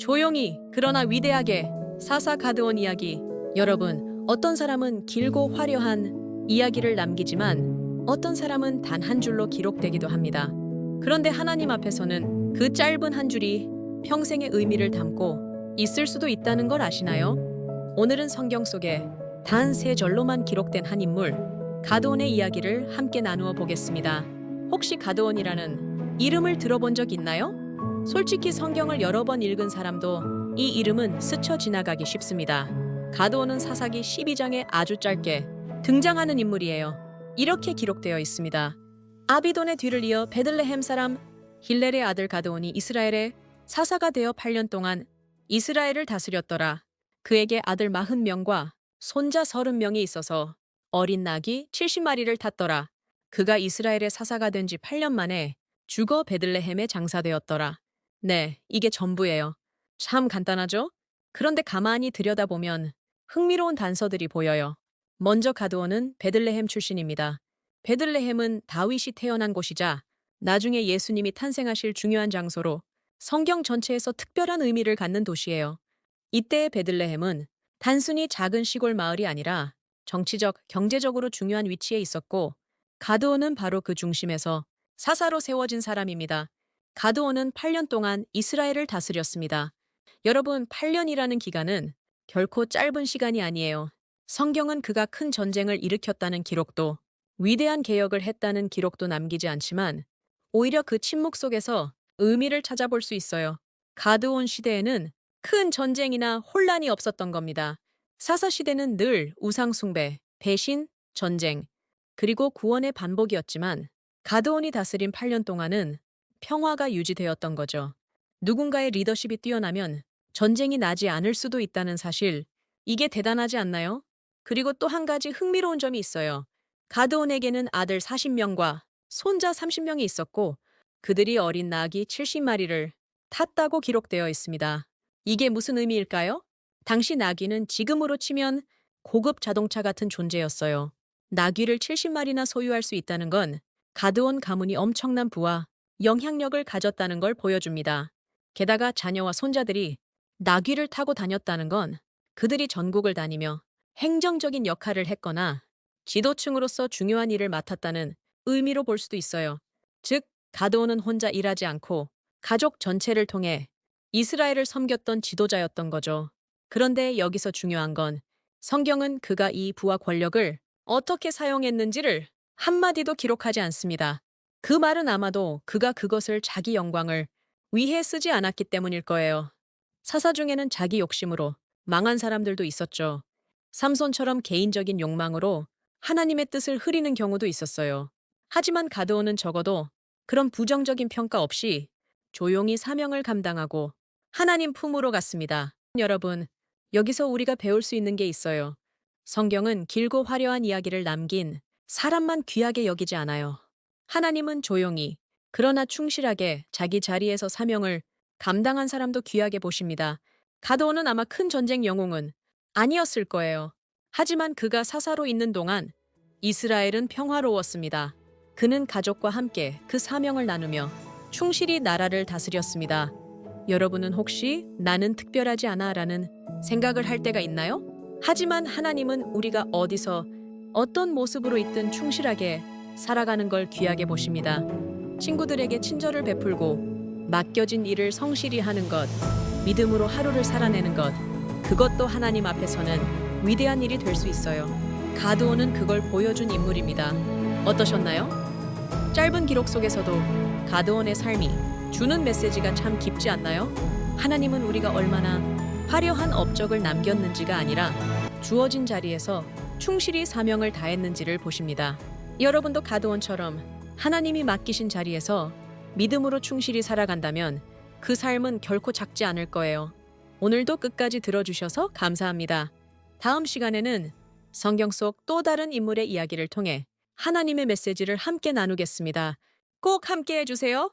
조용히 그러나 위대하게 사사 가드온 이야기. 여러분, 어떤 사람은 길고 화려한 이야기를 남기지만 어떤 사람은 단 한 줄로 기록되기도 합니다. 그런데 하나님 앞에서는 그 짧은 한 줄이 평생의 의미를 담고 있을 수도 있다는 걸 아시나요? 오늘은 성경 속에 단 세 절로만 기록된 한 인물, 가드온의 이야기를 함께 나누어 보겠습니다. 혹시 가드온이라는 이름을 들어본 적 있나요? 솔직히 성경을 여러 번 읽은 사람도 이 이름은 스쳐 지나가기 쉽습니다. 가드온은 사사기 12장에 아주 짧게 등장하는 인물이에요. 이렇게 기록되어 있습니다. 아비돈의 뒤를 이어 베들레헴 사람 hil렐의 아들 가드온이 이스라엘의 사사가 되어 8년 동안 이스라엘을 다스렸더라. 그에게 아들 40명과 손자 30명이 있어서 어린 낙이 70마리를 탔더라. 그가 이스라엘의 사사가 된 지 8년 만에 죽어 베들레헴에 장사되었더라. 네, 이게 전부예요. 참 간단하죠? 그런데 가만히 들여다보면 흥미로운 단서들이 보여요. 먼저 가드온은 베들레헴 출신입니다. 베들레헴은 다윗이 태어난 곳이자 나중에 예수님이 탄생하실 중요한 장소로 성경 전체에서 특별한 의미를 갖는 도시예요. 이때의 베들레헴은 단순히 작은 시골 마을이 아니라 정치적, 경제적으로 중요한 위치에 있었고 가드온은 바로 그 중심에서 사사로 세워진 사람입니다. 가드온은 8년 동안 이스라엘을 다스렸습니다. 여러분, 8년이라는 기간은 결코 짧은 시간이 아니에요. 성경은 그가 큰 전쟁을 일으켰다는 기록도, 위대한 개혁을 했다는 기록도 남기지 않지만 오히려 그 침묵 속에서 의미를 찾아볼 수 있어요. 가드온 시대에는 큰 전쟁이나 혼란이 없었던 겁니다. 사사 시대는 늘 우상 숭배, 배신, 전쟁, 그리고 구원의 반복이었지만 가드온이 다스린 8년 동안은 평화가 유지되었던 거죠. 누군가의 리더십이 뛰어나면 전쟁이 나지 않을 수도 있다는 사실, 이게 대단하지 않나요? 그리고 또 한 가지 흥미로운 점이 있어요. 가드온에게는 아들 40명과 손자 30명이 있었고 그들이 어린 낙이 70마리를 탔다고 기록되어 있습니다. 이게 무슨 의미일까요? 당시 나귀는 지금으로 치면 고급 자동차 같은 존재였어요. 나귀를 70마리나 소유할 수 있다는 건 가드온 가문이 엄청난 부와 영향력을 가졌다는 걸 보여줍니다. 게다가 자녀와 손자들이 나귀를 타고 다녔다는 건 그들이 전국을 다니며 행정적인 역할을 했거나 지도층으로서 중요한 일을 맡았다는 의미로 볼 수도 있어요. 즉, 가드온은 혼자 일하지 않고 가족 전체를 통해 이스라엘을 섬겼던 지도자였던 거죠. 그런데 여기서 중요한 건 성경은 그가 이 부와 권력을 어떻게 사용했는지를 한마디도 기록하지 않습니다. 그 말은 아마도 그가 그것을 자기 영광을 위해 쓰지 않았기 때문일 거예요. 사사 중에는 자기 욕심으로 망한 사람들도 있었죠. 삼손처럼 개인적인 욕망으로 하나님의 뜻을 흐리는 경우도 있었어요. 하지만 가드온은 적어도 그런 부정적인 평가 없이 조용히 사명을 감당하고 하나님 품으로 갔습니다. 여러분, 여기서 우리가 배울 수 있는 게 있어요. 성경은 길고 화려한 이야기를 남긴 사람만 귀하게 여기지 않아요. 하나님은 조용히, 그러나 충실하게 자기 자리에서 사명을 감당한 사람도 귀하게 보십니다. 가드온은 아마 큰 전쟁 영웅은 아니었을 거예요. 하지만 그가 사사로 있는 동안 이스라엘은 평화로웠습니다. 그는 가족과 함께 그 사명을 나누며 충실히 나라를 다스렸습니다. 여러분은 혹시 나는 특별하지 않아 라는 생각을 할 때가 있나요? 하지만 하나님은 우리가 어디서 어떤 모습으로 있든 충실하게 살아가는 걸 귀하게 보십니다. 친구들에게 친절을 베풀고 맡겨진 일을 성실히 하는 것, 믿음으로 하루를 살아내는 것, 그것도 하나님 앞에서는 위대한 일이 될 수 있어요. 가드온은 그걸 보여준 인물입니다. 어떠셨나요? 짧은 기록 속에서도 가드온의 삶이 주는 메시지가 참 깊지 않나요? 하나님은 우리가 얼마나 화려한 업적을 남겼는지가 아니라 주어진 자리에서 충실히 사명을 다했는지를 보십니다. 여러분도 가드온처럼 하나님이 맡기신 자리에서 믿음으로 충실히 살아간다면 그 삶은 결코 작지 않을 거예요. 오늘도 끝까지 들어주셔서 감사합니다. 다음 시간에는 성경 속 또 다른 인물의 이야기를 통해 하나님의 메시지를 함께 나누겠습니다. 꼭 함께 해주세요.